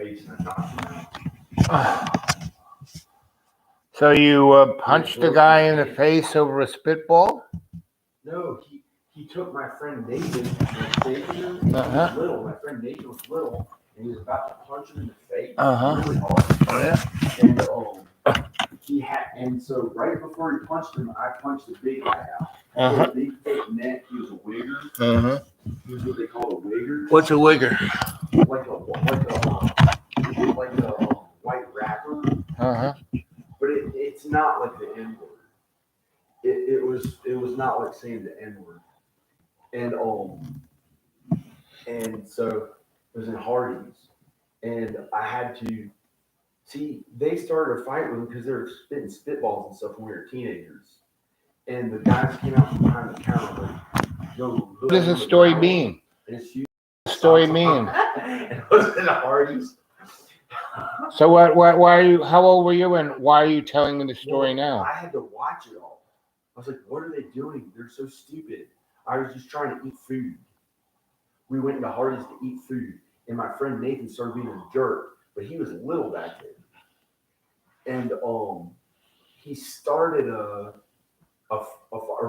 face and I knocked him out. So you punched the guy in the face over a spitball? No, he took my friend Nathan and shaking him. He was little. My friend Nathan was little, and he was about to punch him in the face really hard. And so right before he punched him, I punched the big guy out. He had a big thick neck. He was a wigger. He was what they call a wigger. What's a wigger? Like a white rapper. But it's not like the N word. It was not like saying the N word. And so it was in Hardee's, and I had to see. They started a fight with him because they were spitting spitballs and stuff when we were teenagers. And the guys came out from behind the counter like, "Yo, what does the story mean? And it's story mean? It was in Hardee's. So why are you? How old were you, and why are you telling me the story now? I had to watch it all. I was like, "What are they doing? They're so stupid." I was just trying to eat food. We went into Hardee's to eat food, and my friend Nathan started being a jerk, but he was little back then. And he started or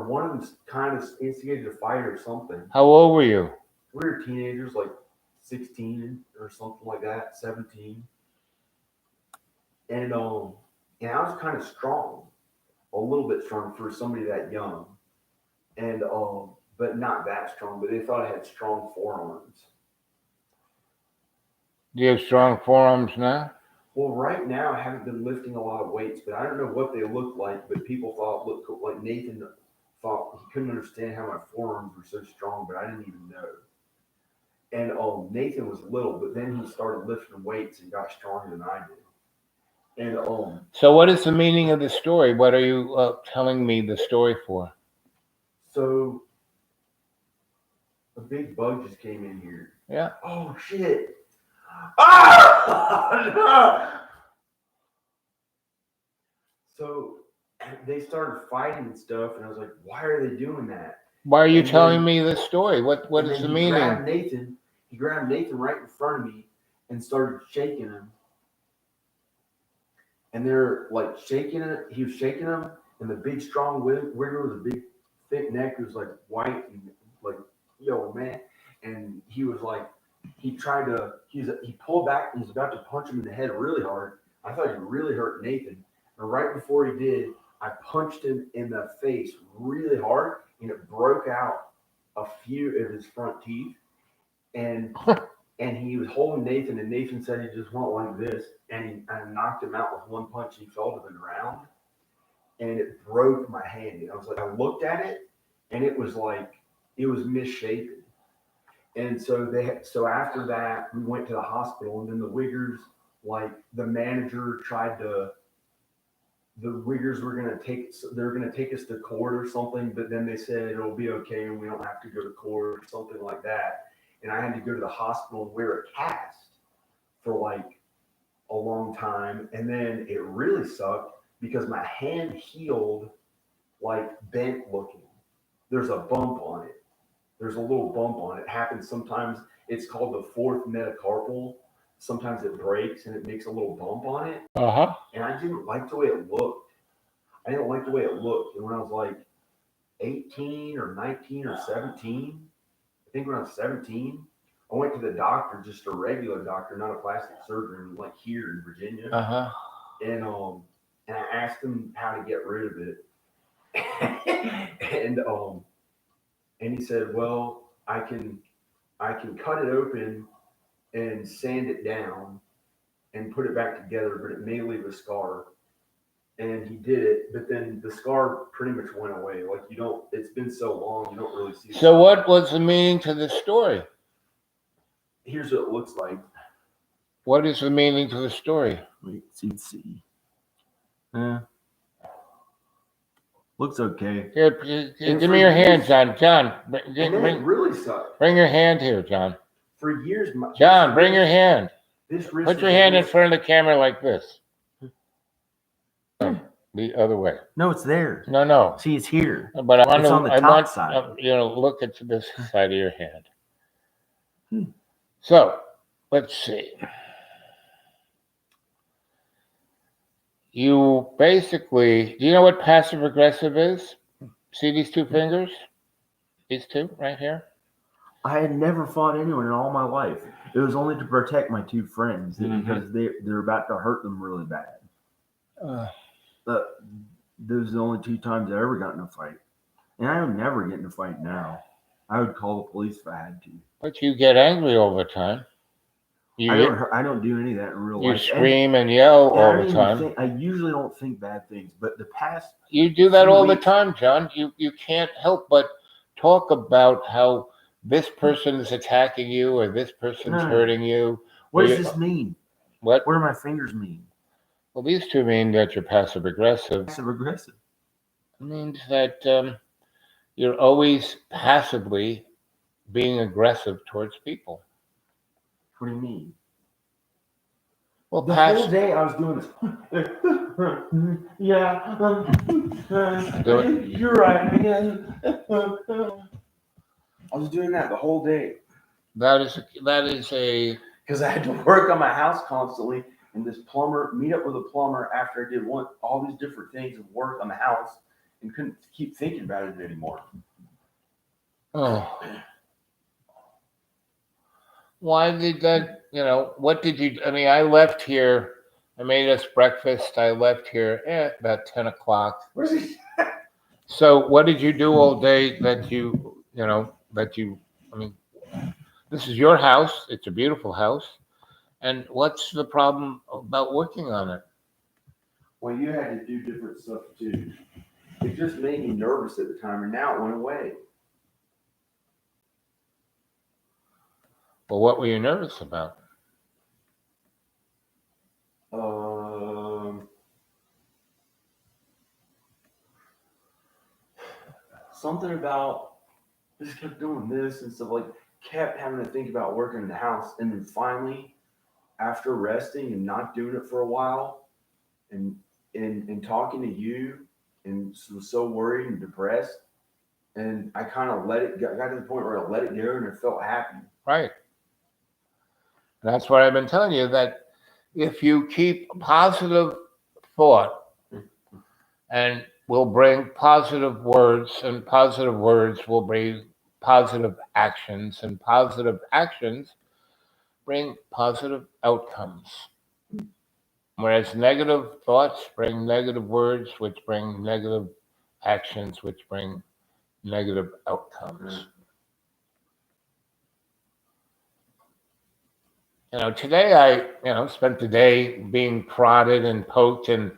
one of them kind of instigated a fight or something. How old were you? We were teenagers, like 16 or something like that, 17. And I was kind of strong, a little bit strong for somebody that young, and but not that strong. But they thought I had strong forearms. Do you have strong forearms now? Well, right now I haven't been lifting a lot of weights, but I don't know what they look like. But people thought looked cool. Like Nathan thought he couldn't understand how my forearms were so strong, but I didn't even know. And Nathan was little, but then he started lifting weights and got stronger than I did. And so what is the meaning of the story? What are you telling me the story for? So a big bug just came in here. Yeah. Oh shit. Ah! No! So they started fighting and stuff, and I was like, "Why are they doing that?" Why are you telling me this story? What is the meaning? He grabbed Nathan right in front of me and started shaking him. And they're like shaking it. He was shaking him, and the big strong wigger with a big thick neck who was like white and like, "Yo, man." And he was like, he pulled back and was about to punch him in the head really hard. I thought he really hurt Nathan. And right before he did, I punched him in the face really hard, and it broke out a few of his front teeth. And he was holding Nathan, and Nathan said he just went like this, and I knocked him out with one punch. He fell to the ground, and it broke my hand. And I was like, I looked at it, and it was like it was misshapen. And so after that, we went to the hospital, and then the Wiggers, like the manager the Wiggers were they're gonna take us to court or something, but then they said it'll be okay and we don't have to go to court or something like that. And I had to go to the hospital and wear a cast for like a long time. And then it really sucked because my hand healed like bent looking. There's a bump on it. There's a little bump on it. It happens sometimes. It's called the fourth metacarpal. Sometimes it breaks and it makes a little bump on it. And I didn't like the way it looked. And when I was like 18 or 19 or 17, I think when I was 17, I went to the doctor, just a regular doctor, not a plastic surgeon, like here in Virginia. And I asked him how to get rid of it. And he said, "Well, I can cut it open and sand it down and put it back together, but it may leave a scar." And he did it, but then the scar pretty much went away. Like it's been so long, you don't really see it. So what was the meaning to the story? Here's what it looks like. What is the meaning to the story? Wait, see. Looks okay. Here, give me your hand, John. John, it really sucked. Bring your hand here, John. For years, John, bring your hand. Put your hand in front of the camera like this. The other way. No, it's there. No. See, it's here. But I on the top side. Look at this side of your hand. So, let's see. you basically, do you know what passive aggressive is? See these two fingers? These two right here? I had never fought anyone in all my life. It was only to protect my two friends Mhm. because they're about to hurt them really bad. Those are the only two times I ever got in a fight. And I would never get in a fight now. I would call the police if I had to. But you get angry all the time. I don't do any of that in real You life. scream and yell And I all don't the even time. I usually don't think bad things, but the past You do that few all the weeks- time, John. You can't help but talk about how this person is attacking you or this person's No. hurting you. what Or does you- this mean? What? What do my fingers mean? Well, these two mean that you're passive aggressive. Passive aggressive. It means that you're always passively being aggressive towards people. What do you mean? Well, The whole day I was doing this. Yeah. Do it. You're right. Yeah. I was doing that the whole day that is a because I had to work on my house constantly. And this plumber, meet up with a plumber after I did all these different things and work on the house, and couldn't keep thinking about it anymore. oh. Why did that? What did you? I mean, I left here. I made us breakfast. I left here about 10 o'clock. Where's he? So, what did you do all day I mean, this is your house. It's a beautiful house. And what's the problem about working on it? Well, you had to do different stuff too. It just made me nervous at the time, and now it went away. Well, what were you nervous about? Something about just kept doing this and stuff, like kept having to think about working in the house, and then finally, after resting and not doing it for a while, and talking to you, and was so worried and depressed, and I kind of got to the point where I let it go, and I felt happy. Right. That's what I've been telling you, that if you keep positive thought and will bring positive words, and positive words will bring positive actions, and positive actions bring positive outcomes. Whereas negative thoughts bring negative words, which bring negative actions, which bring negative outcomes. Today I, spent the day being prodded and poked and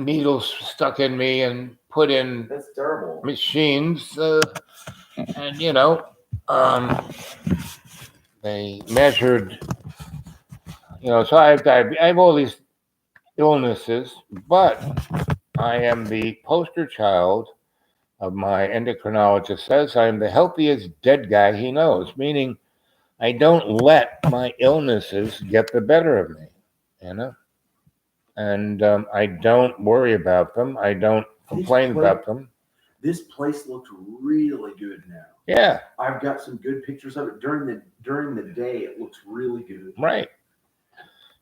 needles stuck in me and put in That's terrible. machines, and they measured. So I have all these illnesses, but I am the poster child of my endocrinologist says I am the healthiest dead guy he knows, meaning I don't let my illnesses get the better of me, and I don't worry about them. I don't complain about them. This place looks really good now. Yeah. I've got some good pictures of it during the day. It looks really good. Right.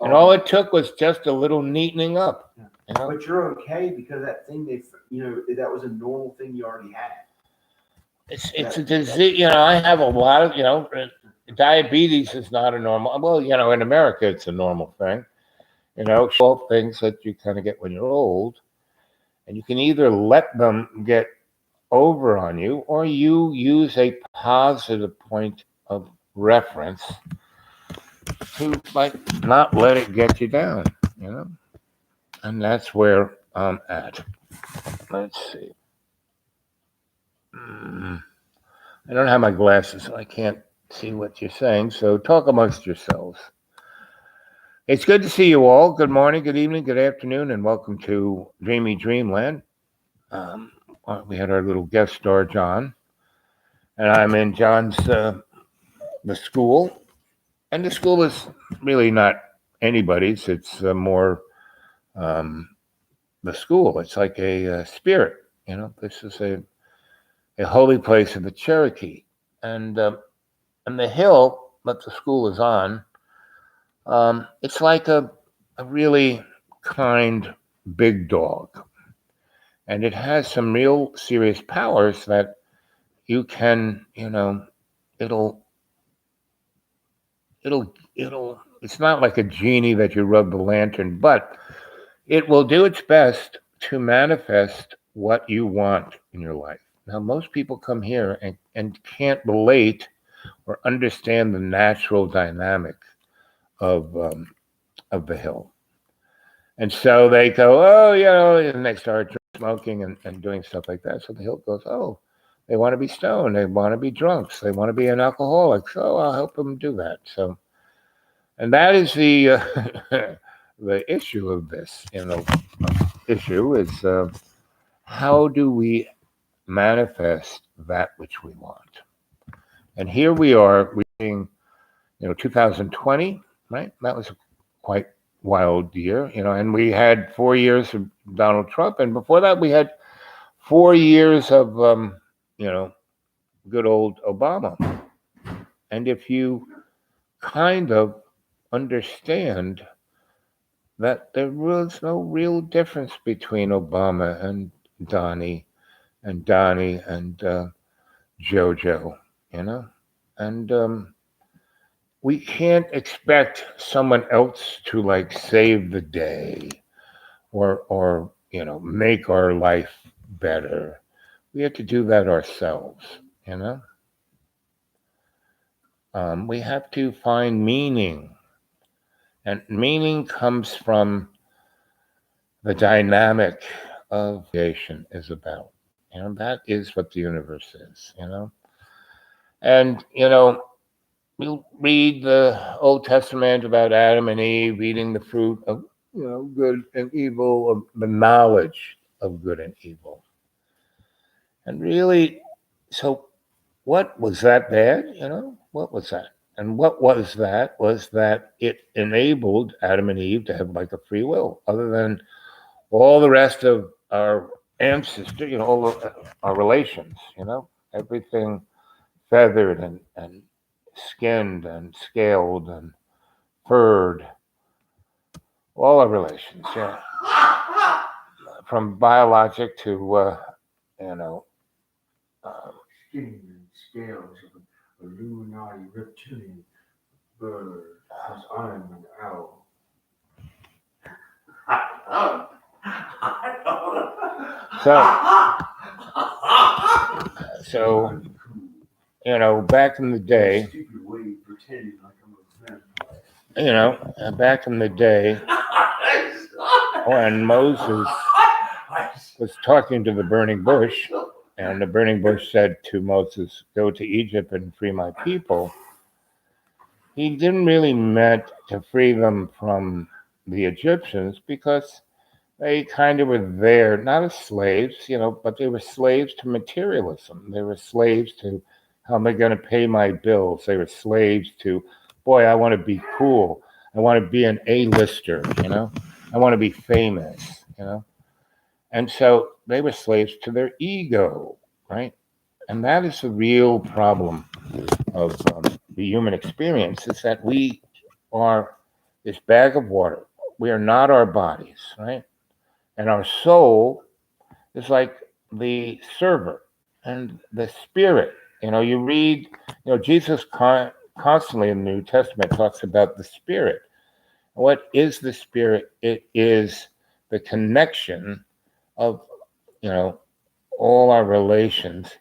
And all it took was just a little neatening up. But you're okay because that thing that was a normal thing you already had. It's a disease. I have a lot of diabetes is not a normal. Well, in America it's a normal thing. All things that you kind of get when you're old, and you can either let them get over on you, or you use a positive point of reference to not let it get you down, and that's where I'm at. Let's see. I don't have my glasses, so I can't see what you're saying, so talk amongst yourselves. It's good to see you all. Good morning, good evening, good afternoon, and welcome to Dreamy Dreamland. We had our little guest star, John, and I'm in John's the school, and the school is really not anybody's. It's more the school. It's like a spirit. This is a holy place of the Cherokee, and the hill that the school is on. It's like a a really kind big dog. And it has some real serious powers that you can, it'll, it's not like a genie that you rub the lantern, but it will do its best to manifest what you want in your life. Now, most people come here and can't relate or understand the natural dynamic of the hill. And so they go, oh, and they start smoking and doing stuff like that. So the hill goes, oh, they want to be stoned. They want to be drunks. They want to be an alcoholic. So I'll help them do that. So, and that is the the issue of this, issue is how do we manifest that which we want? And here we are, we're seeing, 2020, right? That was a quite wild year, and we had 4 years of Donald Trump, and before that we had 4 years of, good old Obama. And if you kind of understand that there was no real difference between Obama and Donnie and Jojo, and we can't expect someone else to like save the day or make our life better. We have to do that ourselves, we have to find meaning, and meaning comes from the dynamic of creation is about. That is what the universe is, and we'll read the Old Testament about Adam and Eve eating the fruit of, good and evil, of the knowledge of good and evil. And really, so what was that bad? What was that? And what was that it enabled Adam and Eve to have like a free will, other than all the rest of our ancestors, all of our relations, everything feathered and skinned and scaled and furred, all our relations, from biologic to, Skin and scales of an Illuminati reptilian bird, because I'm an owl. So, back in the day, Stupid way of pretending like I'm a vampire. back in the day when Moses was talking to the burning bush, and the burning bush said to Moses, go to Egypt and free my people, he didn't really meant to free them from the Egyptians, because they kind of were there, not as slaves, but they were slaves to materialism. They were slaves to how am I going to pay my bills? They were slaves to, boy, I want to be cool. I want to be an A-lister, I want to be famous, And so they were slaves to their ego, right? And that is the real problem of the human experience, is that we are this bag of water. We are not our bodies, right? And our soul is like the server, and the spirit. You read, Jesus constantly in the New Testament talks about the spirit. What is the spirit? It is the connection of, all our relations,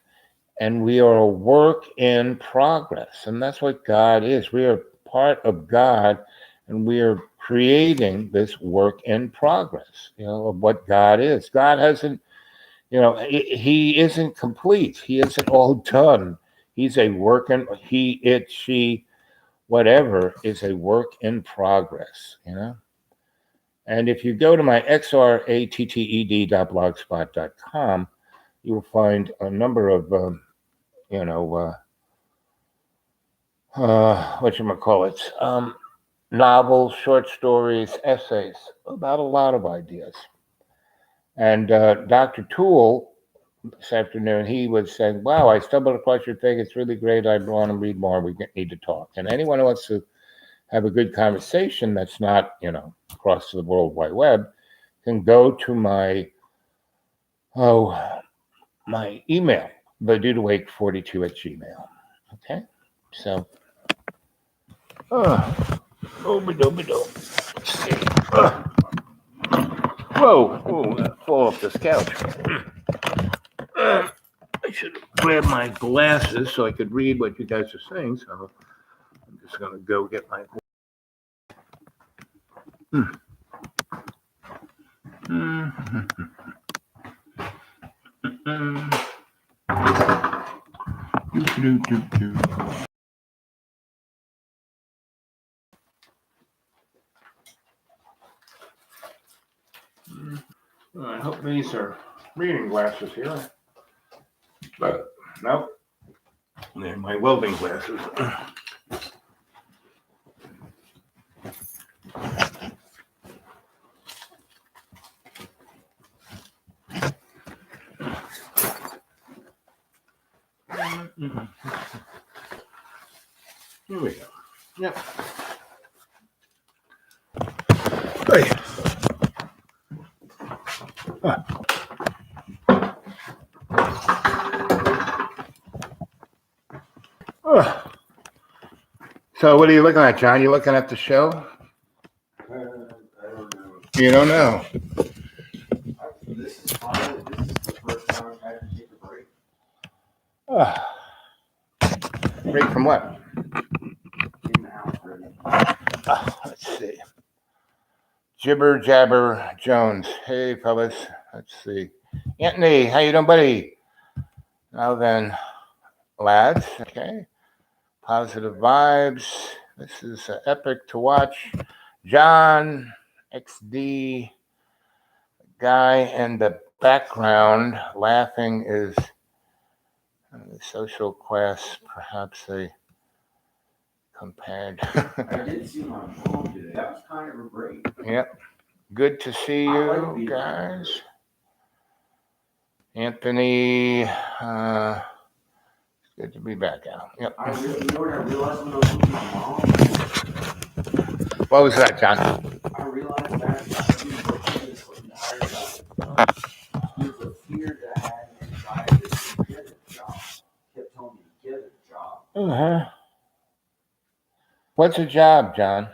and we are a work in progress. And that's what God is. We are part of God, and we are creating this work in progress, of what God is. God hasn't, he isn't complete. He isn't all done. He's a work in, he, it, she, whatever is a work in progress, And if you go to my xratted.blogspot.com, you will find a number of, whatchamacallits, novels, short stories, essays about a lot of ideas. And Dr. Toole, this afternoon, he was saying, wow, I stumbled across your thing. It's really great. I want to read more. We need to talk. And anyone who wants to have a good conversation that's not, across the World Wide Web, can go to my email, thedudewake42@gmail. Okay? So, ooby-dooby-doo. Let's see. Whoa, fall off this couch. I should have grabbed my glasses so I could read what you guys are saying. So I'm just going to go get my. I hope these are reading glasses here. But nope. They're my welding glasses. Here we go. Yep. Hey. So what are you looking at, John? You looking at the show? I don't know. You don't know. This is fine. This is the first time I've had to take a break. Break from what? In the house ready. Let's see. Jibber Jabber Jones. Hey, fellas. Let's see. Anthony, how you doing, buddy? Now then, lads. Okay. Positive vibes. This is epic to watch. John XD, guy in the background laughing is the social class, perhaps a compared. I did see my mom today. That was kind of a break. Yep. Good to see I like you being guys. Anthony, good to be back out. Yep. I realized when I was with my mom? What was that, John? I realized that she was working this entire time. It was a fear that I had an anxiety to get a job. Kept telling me to get a job. Uh-huh. What's a job, John?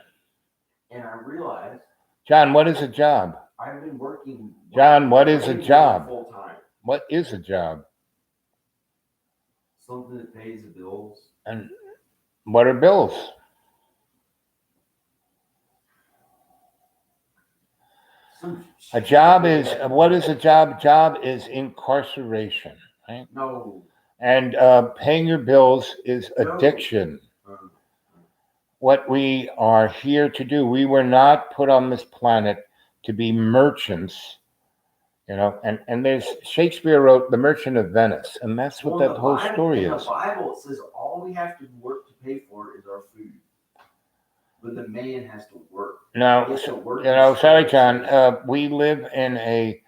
And I realized John, what is a job? I've been working. John, what is a job? Full time. What is a job? Something that pays the bills. And what are bills? A job is, what is a job? Job is incarceration, right? No. And paying your bills is addiction. What we are here to do, we were not put on this planet to be merchants, and there's Shakespeare wrote The Merchant of Venice, and that's what that whole story is. The Bible says all we have to work to pay for is our food. But the man has to work. Now, sorry, John, we live in a,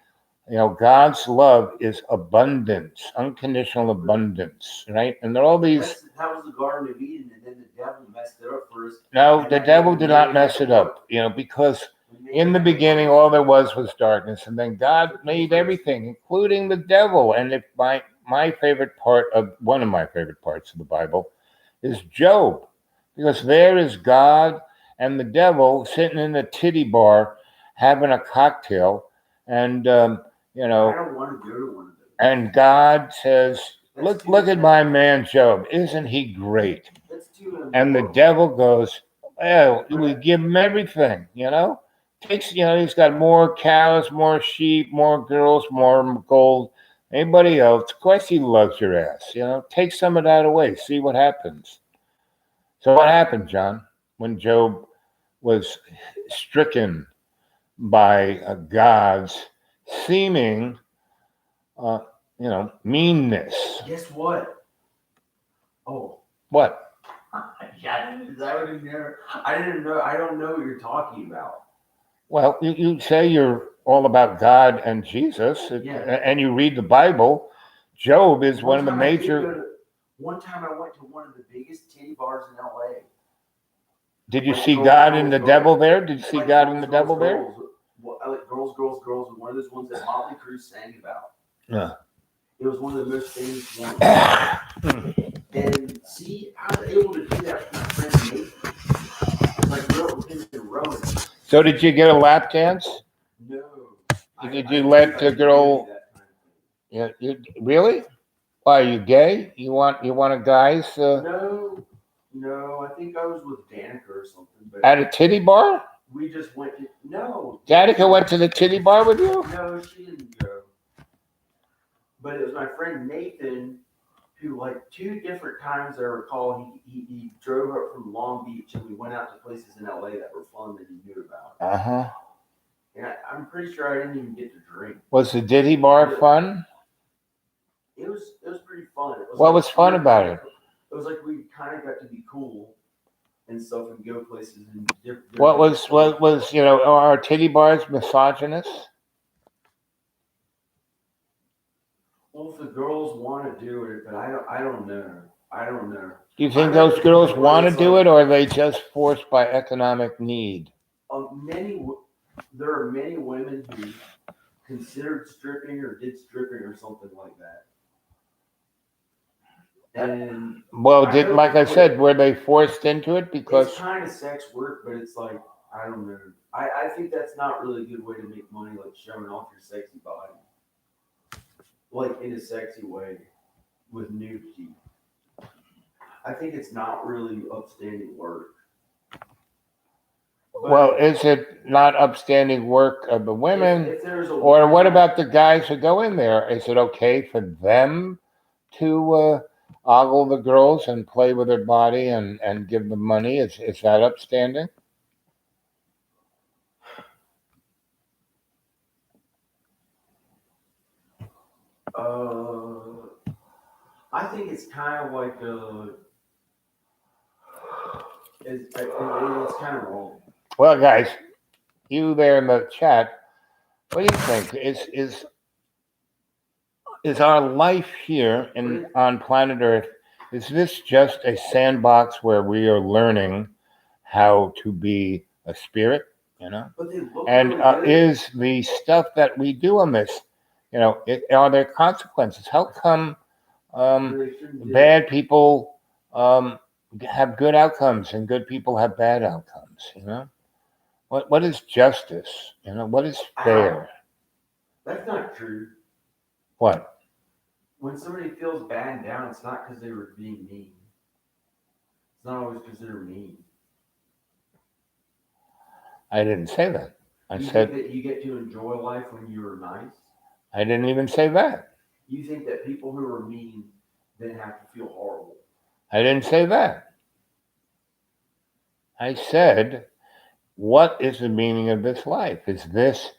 God's love is abundance, unconditional abundance, right? And there are all these. That was the Garden of Eden, and then the devil messed it up for us. No, the devil did not mess it up, because in the beginning, all there was darkness, and then God made everything, including the devil. And if my favorite part of one of my favorite parts of the Bible is Job, because there is God and the devil sitting in a titty bar having a cocktail, and I don't want to go to one of those. And God says, "Look at my man Job, isn't he great?" And the devil goes, "Well, we give him everything, Takes, he's got more cows, more sheep, more girls, more gold. Anybody else? Of course he loves your ass, Take some of that away. See what happens." So what happened, John, when Job was stricken by God's seeming, meanness? Guess what? Oh. What? I didn't know. I don't know what you're talking about. Well, you say you're all about God and Jesus, and you read the Bible. Job is one of the major. One time I went to one of the biggest titty bars in LA. Did you Like see girls, God girls, and the girls. devil there? Did you see Like God girls, and the girls, devil there? girls. Well, I like girls, girls, girls. One of those ones that Motley Crue sang about. Yeah. It was one of the most famous ones. And see, I was able to do that with my friend Nathan. Like grew up with him in Rowan. So did you get a lap dance? No. Did you let the girl? Yeah. You really? Why, are you gay? You want a guy's No, no. I think I was with Danica or something, but at a titty bar? we just went to no. Danica went to the titty bar with you? No, she didn't go. But it was my friend Nathan who, like, 2 different times I recall, he drove up from Long Beach and we went out to places in LA that were fun that he knew about. Uh-huh. And I'm pretty sure I didn't even get to drink. Was the titty bar fun? It was pretty fun. It was What like, was fun about it? It was like we kind of got to be cool and stuff and go places and different. What was are titty bars misogynist? Well, if the girls want to do it, but I don't know. I don't know. Do you think those girls want to do it, or are they just forced by economic need? There are many women who considered stripping or did stripping or something like that. And well, like I said, were they forced into it because it's kind of sex work, but it's like I don't know. I think that's not really a good way to make money, like showing off your sexy body, like in a sexy way with nudity. I think it's not really upstanding work. But well, is it not upstanding work of the women? if there's a Or what about the guys who go in there? Is it okay for them to ogle the girls and play with their body and give them money? Is that upstanding? I think it's kind of like it's kind of wrong. Well, guys, you there in the chat, what do you think? Is our life here on planet Earth, is this just a sandbox where we are learning how to be a spirit, But they look And really good. is the stuff that we do on this, are there consequences? How come They shouldn't do it. bad people have good outcomes and good people have bad outcomes? What is justice? What is fair? That's not true. What? When somebody feels bad and down, it's not because they were being mean. It's not always because they're mean. I didn't say that. I You said think that you get to enjoy life when you were nice? I didn't even say that. You think that people who are mean then have to feel horrible? I didn't say that. I said, what is the meaning of this life? Is this,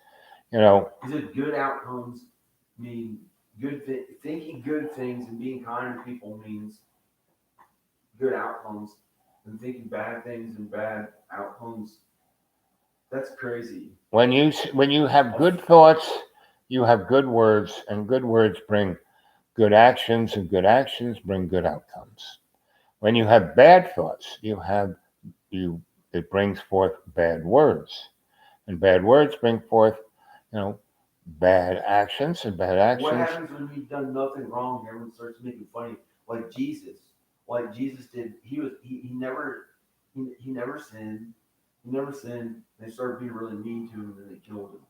Is it good outcomes mean thinking good things and being kind to people means good outcomes, and thinking bad things and bad outcomes, that's crazy. when you have good thoughts, you have good words, and good words bring good actions, and good actions bring good outcomes. When you have bad thoughts, it brings forth bad words, and bad words bring forth, bad actions, and bad What actions. happens when you've done nothing wrong and everyone starts making fun of you? Like Jesus. Like Jesus did. He never sinned. He never sinned. They started being really mean to him and they killed him.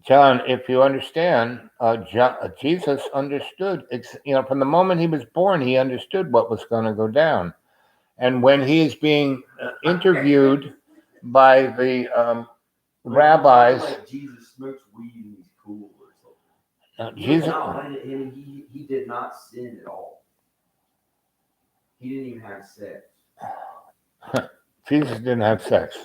John, if you understand, Jesus understood. From the moment he was born, he understood what was going to go down. And when he is being interviewed by the rabbis, like Jesus smokes weed and he's cool or something. Jesus, He did not sin at all. He didn't even have sex. Jesus didn't have sex.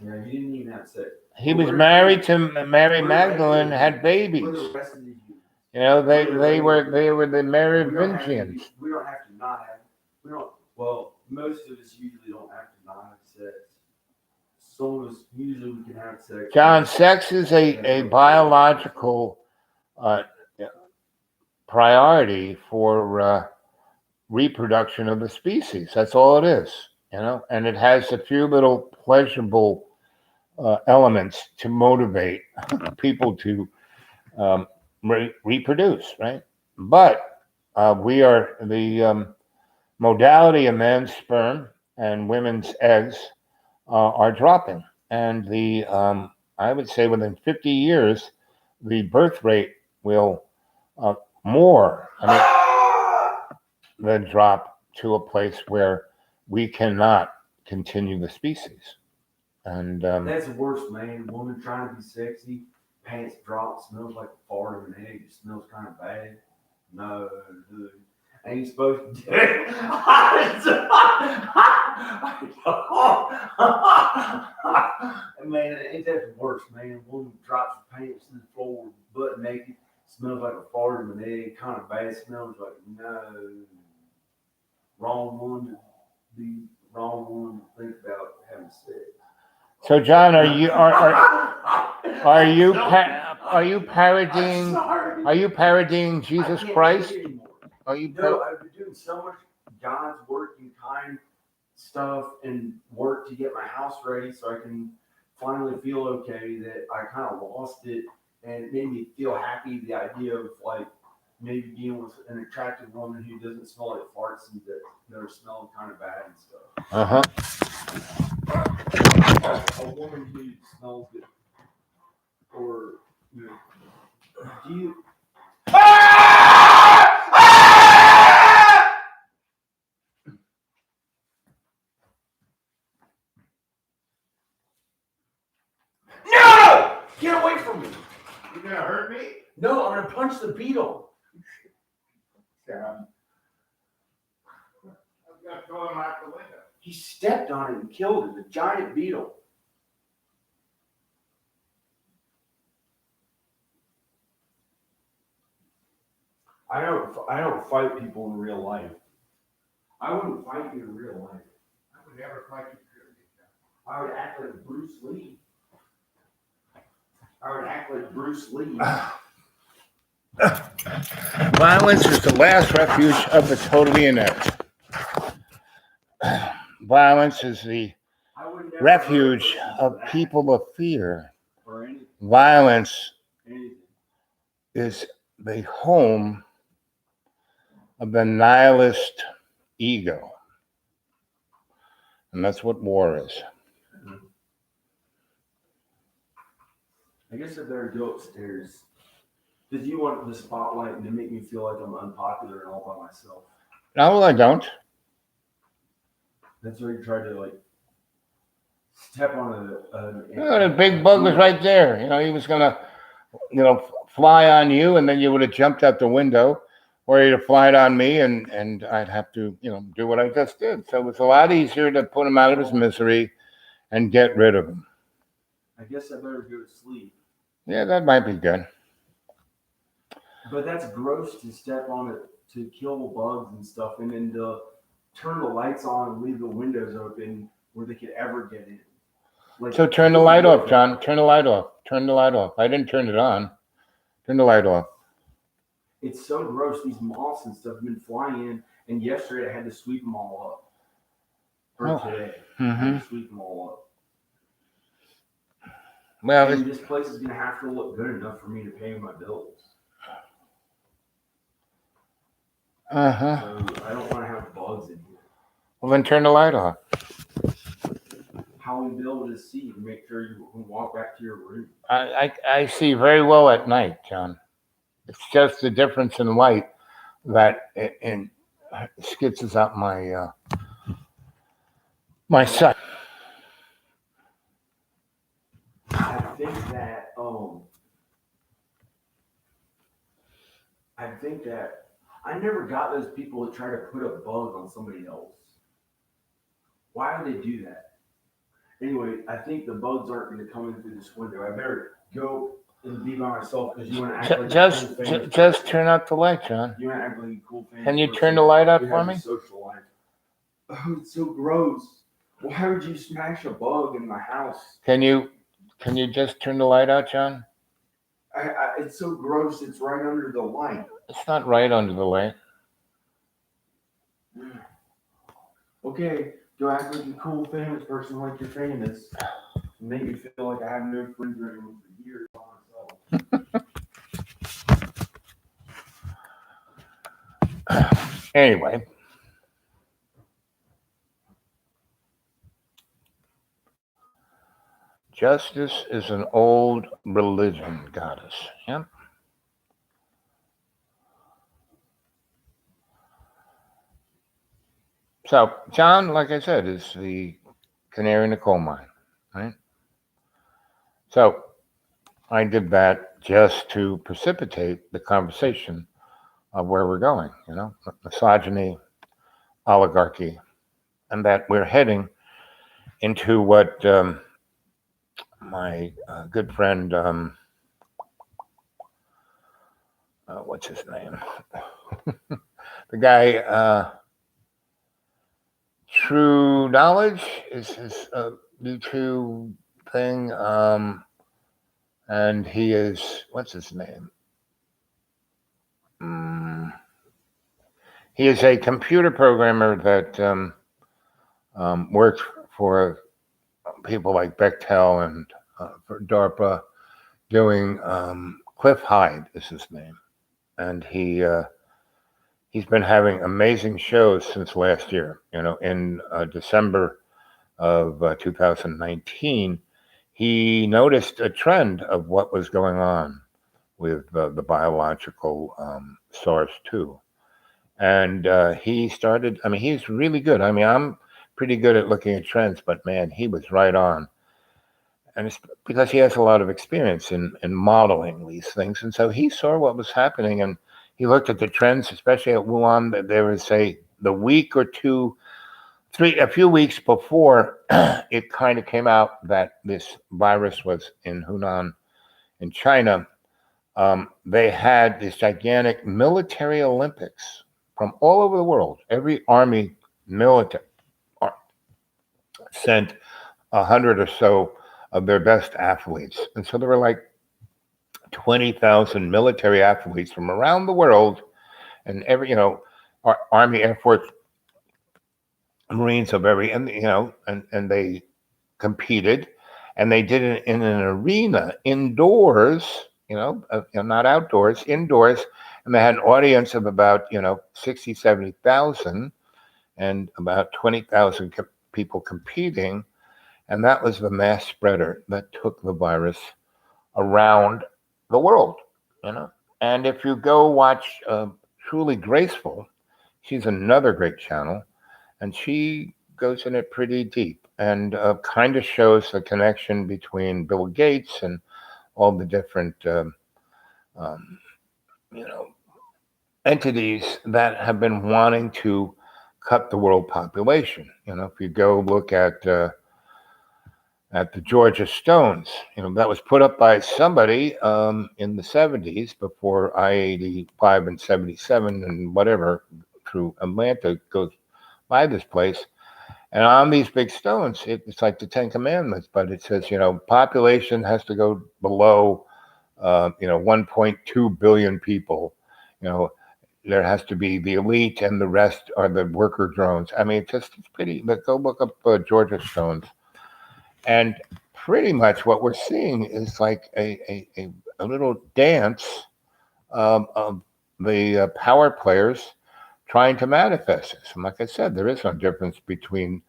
Yeah, he didn't even have sex. He was married to Mary Magdalene, had babies. Where the rest of the Jews? They were the Merovingians. We don't have to not have. We don't. Well, most of us usually don't have to not have sex. Some of us usually we can have sex. John, sex is a biological priority for reproduction of the species. That's all it is. and it has a few little pleasurable elements to motivate people to reproduce, right? But we are the modality of men's sperm and women's eggs are dropping, and the I would say within 50 years, the birth rate will more, than drop to a place where we cannot continue the species. And That's the worst, man. Woman trying to be sexy, pants drop, smells like a fart of an egg. It smells kind of bad. No, dude. Ain't supposed to do it. Man, ain't that the worst, man? Woman drops her pants to the floor, butt naked, smells like a fart of an egg, kind of bad, smells like no. Wrong one to be, wrong one to think about having sex. so, John, are you parodying Jesus Christ? Are you? No, I've been doing so much God's work and kind stuff and work to get my house ready so I can finally feel okay that I kind of lost it, and it made me feel happy, the idea of like maybe being with an attractive woman who doesn't smell like farts and that are smelling kind of bad and stuff. A woman who smells good, or you know, do you? No! Get away from me! You gonna hurt me? No, I'm gonna punch the beetle. I'm gonna throw him out the window. He stepped on it and killed it, a giant beetle. I don't fight people in real life. I wouldn't fight you in real life. I would never fight you. I would act like Bruce Lee. I would act like Bruce Lee. Violence is the last refuge of the totally inept. Violence is the refuge of people of fear. Violence is the home of the nihilist ego. And that's what war is. I guess I better go upstairs. Because you want the spotlight and to make me feel like I'm unpopular and all by myself. No, I don't. That's where you try to like step on The big bug was right there. He was gonna, fly on you, and then you would have jumped out the window, or he'd have flied on me, and I'd have to, do what I just did. So it was a lot easier to put him out of his misery and get rid of him. I guess I better go to sleep. Yeah, that might be good. But that's gross to step on it to kill bugs and stuff, and then to turn the lights on and leave the windows open where they could ever get in. Like, So turn the light off, John. Turn the light off. Turn the light off. I didn't turn it on. Turn the light off. It's so gross. These moths and stuff have been flying in, and yesterday I had to sweep them all up. Or today, I had to sweep them all up. Well, and this place is going to have to look good enough for me to pay my bills. So I don't want to have bugs in here. Well, then turn the light off. How will you be able to see to make sure you can walk back to your room? I see very well at night, John. It's just the difference in light that it schizzes out my my sight. I think that I never got those people that try to put a bug on somebody else. Why would they do that? Anyway, I think the bugs aren't going to come in through this window. I better go and be by myself because you want to act like a cool fan. Just turn out the light, John. You want to act like a cool fan. Can you turn the light out for me? Social life. Oh, it's so gross. Why would you smash a bug in my house? Can you just turn the light out, John? It's so gross. It's right under the light. It's not right under the light. Okay, go act like a cool, famous person like you're famous. Make me feel like I have no friends or anyone for years by myself. Anyway. Justice is an old religion, goddess. Yeah. So, John, like I said, is the canary in the coal mine, right? So, I did that just to precipitate the conversation of where we're going, misogyny, oligarchy, and that we're heading into what my good friend, what's his name? The guy, True Knowledge is his YouTube thing. And he is, what's his name? He is a computer programmer that works for people like Bechtel and for DARPA, doing Cliff Hyde is his name. And he's been having amazing shows since last year. In December of 2019, he noticed a trend of what was going on with the biological SARS-2. And he started, he's really good. I'm pretty good at looking at trends, but man, he was right on. And it's because he has a lot of experience in modeling these things. And so he saw what was happening, and he looked at the trends, especially at Wuhan, that there was the week or two, a few weeks before it kind of came out that this virus was in Hunan in China. They had this gigantic military Olympics from all over the world. Every army military sent 100 or so of their best athletes. And so there were like 20,000 military athletes from around the world, and every, Army, Air Force, Marines of every, and they competed, and they did it in an arena indoors, not outdoors, indoors, and they had an audience of about 60, 70,000, and about 20,000 people competing, and that was the mass spreader that took the virus around the world, And if you go watch Truly Graceful, she's another great channel, and she goes in it pretty deep and kind of shows the connection between Bill Gates and all the different, entities that have been wanting to cut the world population. If you go look at the Georgia Stones, that was put up by somebody in the 70s before I-85 and 77 and whatever through Atlanta goes by this place. And on these big stones, it's like the 10 Commandments, but it says, population has to go below, 1.2 billion people. There has to be the elite and the rest are the worker drones. It's pretty, but go look up Georgia Stones. And pretty much what we're seeing is like a little dance of the power players trying to manifest this. And like I said, there is no difference between,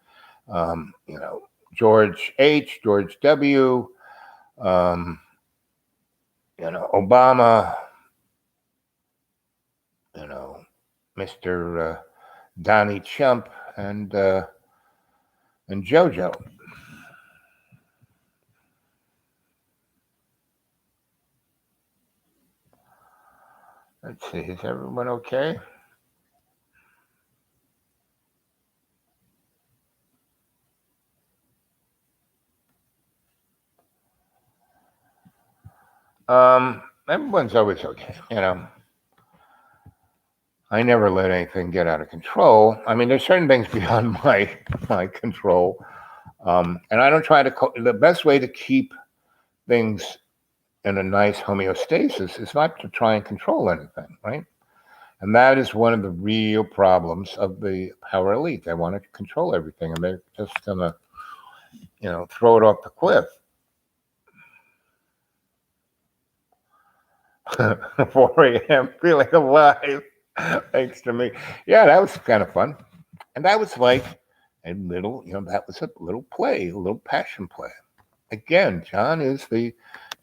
George H., George W., Obama, Mr. Donnie Trump, and JoJo. Let's see, is everyone okay? Everyone's always okay, I never let anything get out of control. There's certain things beyond my control, and I don't try to. The best way to keep things in a nice homeostasis is not to try and control anything, right? And that is one of the real problems of the power elite. They want to control everything, and they're just gonna, throw it off the cliff. 4 a.m. feeling alive. Thanks to me. Yeah, that was kind of fun. And that was like a little, that was a little play, a little passion play. Again, John is the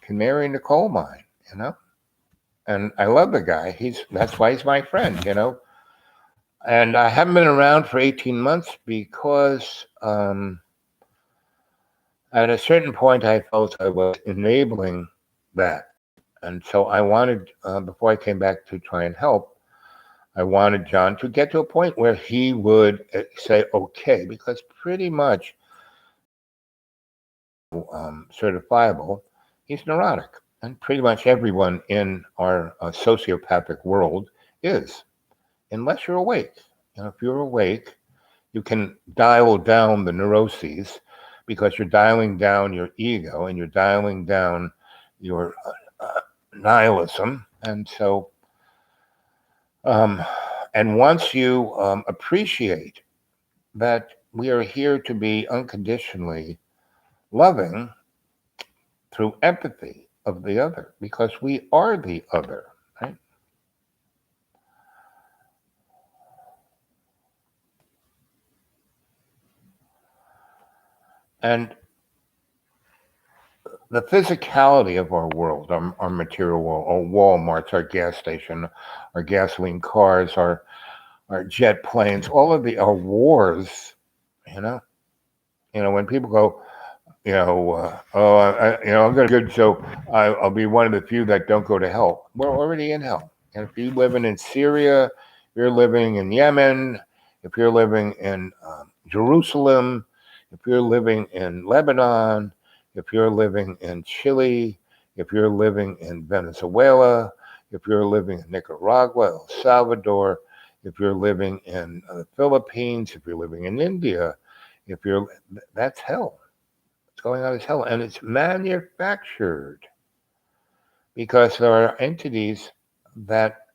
canary in the coal mine, and I love the guy. That's why he's my friend, And I haven't been around for 18 months because at a certain point I felt I was enabling that. And so I wanted, before I came back to try and help, I wanted John to get to a point where he would say, okay, because pretty much certifiable, he's neurotic. And pretty much everyone in our sociopathic world is, unless you're awake. If you're awake, you can dial down the neuroses because you're dialing down your ego and you're dialing down your nihilism. And so, and once you appreciate that we are here to be unconditionally loving through empathy of the other, because we are the other, right? And the physicality of our world, our material world, our Walmarts, our gas station, our gasoline cars, our jet planes, all of our wars, when people go, I'm going to go, so I'll be one of the few that don't go to hell. We're already in hell. And if you're living in Syria, if you're living in Yemen, if you're living in Jerusalem, if you're living in Lebanon, if you're living in Chile, if you're living in Venezuela, if you're living in Nicaragua, El Salvador, if you're living in the Philippines, if you're living in India, that's hell. What's going on is hell. And it's manufactured because there are entities that,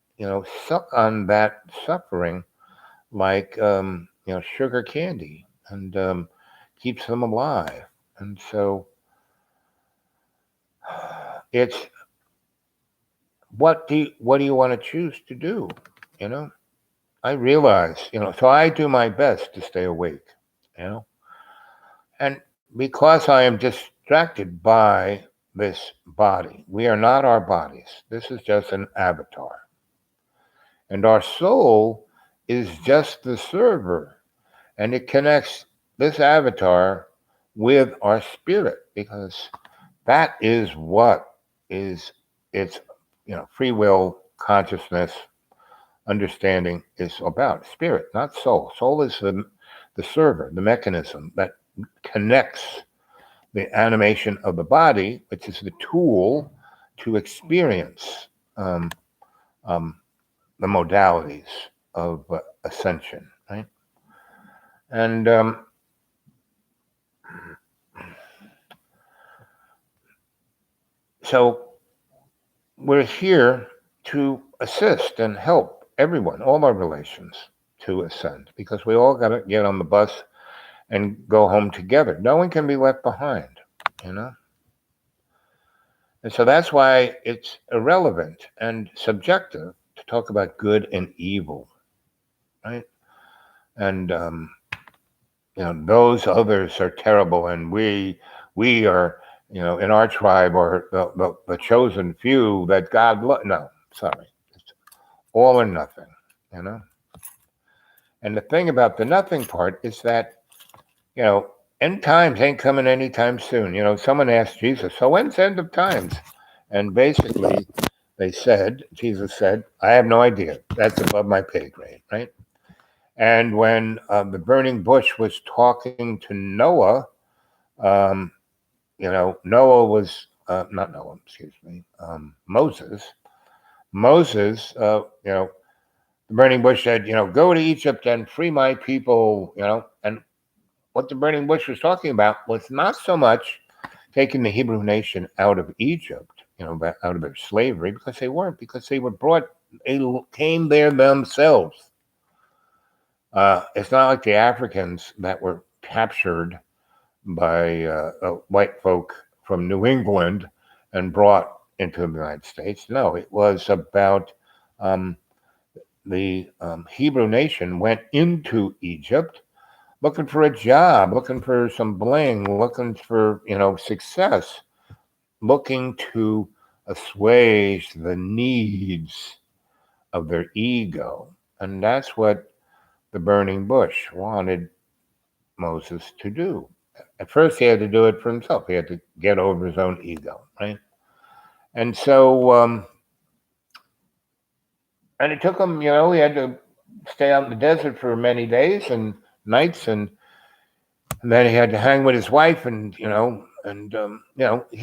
suck on that suffering like, sugar candy and keeps them alive. And so it's what do you want to choose to do? I realize, so I do my best to stay awake, and because I am distracted by this body, we are not our bodies. This is just an avatar. And our soul is just the server, and it connects this avatar with our spirit, because that is what is its free will, consciousness, understanding is about. Spirit, not soul. Soul is the server, the mechanism that connects the animation of the body, which is the tool to experience the modalities of ascension, right? And so we're here to assist and help everyone, all our relations, to ascend, because we all got to get on the bus and go home together. No one can be left behind, And so that's why it's irrelevant and subjective to talk about good and evil, right? And those others are terrible, and we are, in our tribe, are the chosen few that God loves. No, sorry, it's all or nothing, And the thing about the nothing part is that, end times ain't coming anytime soon. Someone asked Jesus, so when's end of times? And basically, Jesus said, I have no idea. That's above my pay grade, right? And when the burning bush was talking to Noah, Noah was, not Noah, excuse me, Moses. Moses, the burning bush said, go to Egypt and free my people, and what the burning bush was talking about was not so much taking the Hebrew nation out of Egypt, out of their slavery, because they were brought They came there themselves. It's not like the Africans that were captured by white folk from New England and brought into the United States. No, it was about um, the Hebrew nation went into Egypt looking for a job, looking for some bling, looking for success, looking to assuage the needs of their ego, and that's what the burning bush wanted Moses to do. At first, he had to do it for himself. He had to get over his own ego, right? And so, and it took him, he had to stay out in the desert for many days and nights, and then he had to hang with his wife, and he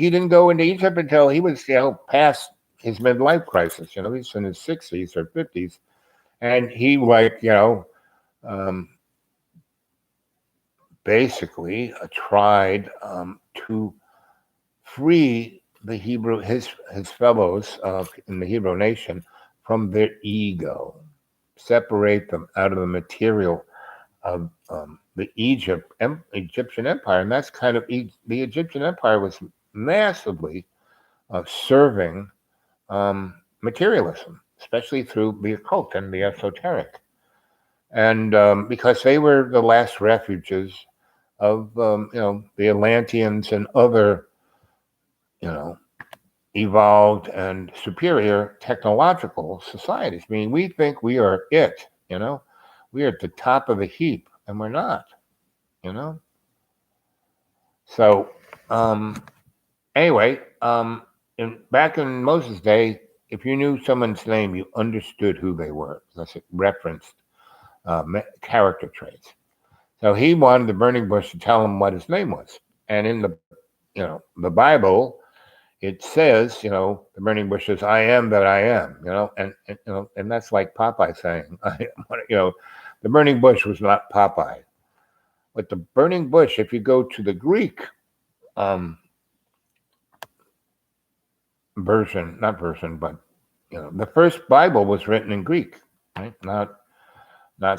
didn't go into Egypt until he was, past his midlife crisis. He's in his 60s or 50s, and he basically tried to free the his fellows in the Hebrew nation from their ego, separate them out of the material of the Egyptian Empire, and that's kind of the Egyptian Empire was massively serving materialism, especially through the occult and the esoteric, and because they were the last refuges of the Atlanteans and other evolved and superior technological societies. I mean, we think we are it, we are at the top of the heap, and we're not, So, anyway, back in Moses' day, if you knew someone's name, you understood who they were. That's it referenced character traits. So he wanted the burning bush to tell him what his name was, and in the Bible, it says, the burning bush says, "I am that I am," and that's like Popeye saying, the burning bush was not Popeye, but the burning bush. If you go to the Greek version, not version, but the first Bible was written in Greek, right? Not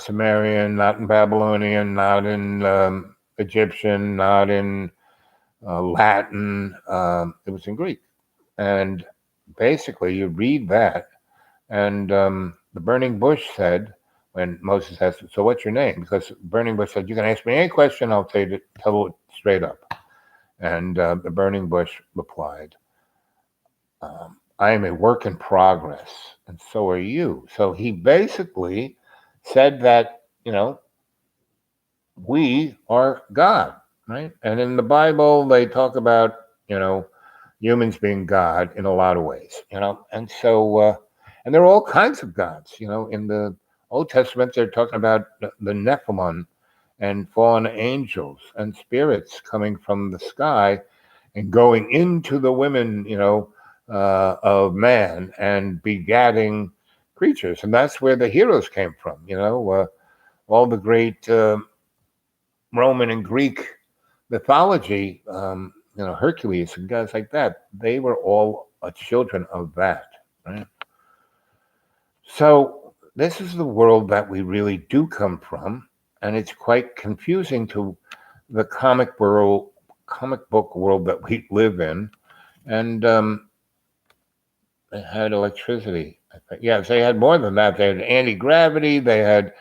Sumerian, not in Babylonian, not in Egyptian, not in Latin. It was in Greek. And basically, you read that, and the burning bush said, when Moses asked, "So what's your name?" Because the burning bush said, "You can ask me any question, I'll tell it straight up." And the burning bush replied, "I am a work in progress, and so are you." So he basically said that, we are God, right? And in the Bible, they talk about, humans being God in a lot of ways, and so, and there are all kinds of gods, in the Old Testament, they're talking about the Nephilim and fallen angels and spirits coming from the sky and going into the women, of man and begatting creatures. And that's where the heroes came from, all the great Roman and Greek mythology, Hercules and guys like that, they were all children of that, right? So this is the world that we really do come from, and it's quite confusing to the comic book world that we live in. And they had electricity. Yeah, they had more than that. They had anti-gravity. They had,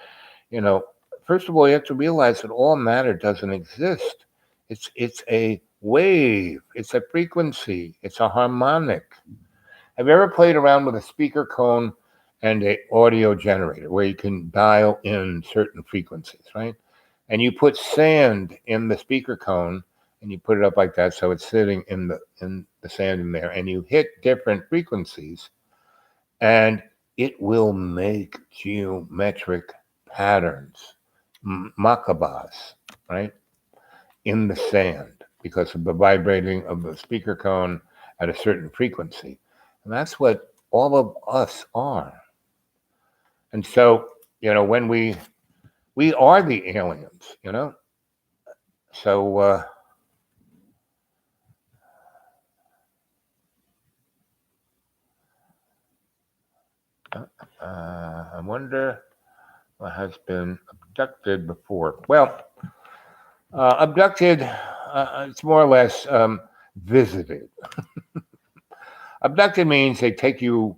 first of all, you have to realize that all matter doesn't exist. It's a wave. It's a frequency. It's a harmonic. Have you ever played around with a speaker cone and an audio generator where you can dial in certain frequencies, right? And you put sand in the speaker cone and you put it up like that, so it's sitting in the sand in there, and you hit different frequencies, and it will make geometric patterns, makabas, right, in the sand because of the vibrating of the speaker cone at a certain frequency. And that's what all of us are. And so, when we are the aliens, so I wonder what has been abducted before. Well, abducted, it's more or less visited. Abducted means they take you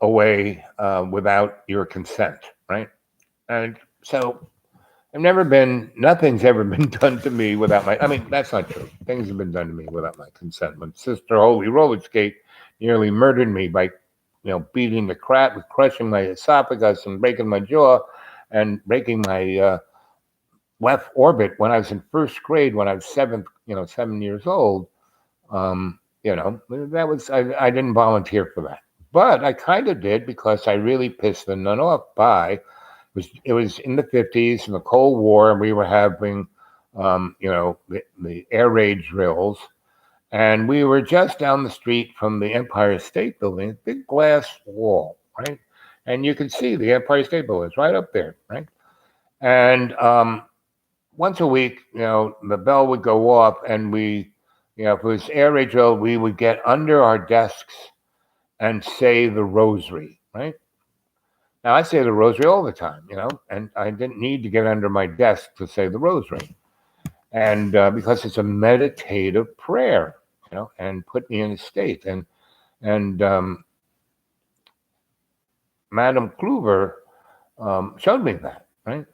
away without your consent, right? And so nothing's ever been done to me without I mean, that's not true. Things have been done to me without my consent. When Sister Holy Roller Skate nearly murdered me by, beating the crap, crushing my esophagus and breaking my jaw and breaking my left orbit when I was in first grade, when I was 7 years old. That was, I didn't volunteer for that. But I kind of did because I really pissed the nun off by it was in the 50s in the Cold War, and we were having, the air raid drills. And we were just down the street from the Empire State Building, a big glass wall, right? And you can see the Empire State Building is right up there, right? And once a week, the bell would go off, and we, if it was air raid drill, we would get under our desks and say the rosary, right? Now, I say the rosary all the time, and I didn't need to get under my desk to say the rosary. And because it's a meditative prayer, and put me in a state. And Madame Kluver showed me that, right?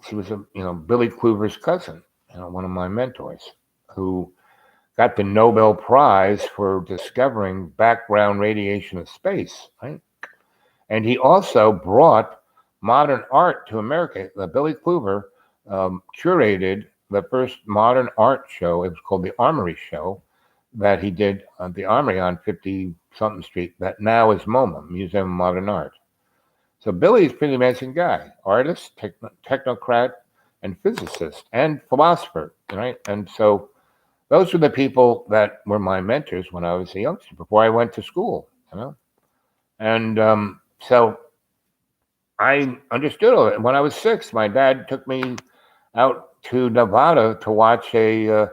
She was Billy Kluver's cousin, one of my mentors, who got the Nobel Prize for discovering background radiation of space, right? And he also brought modern art to America. Billy Kluver curated the first modern art show. It was called the Armory Show that he did at the Armory on 50-something Street that now is MoMA, Museum of Modern Art. So Billy's a pretty amazing guy, artist, technocrat, and physicist, and philosopher, right? And so those were the people that were my mentors when I was a youngster, before I went to school, And so I understood all that. When I was 6, my dad took me out to Nevada to watch a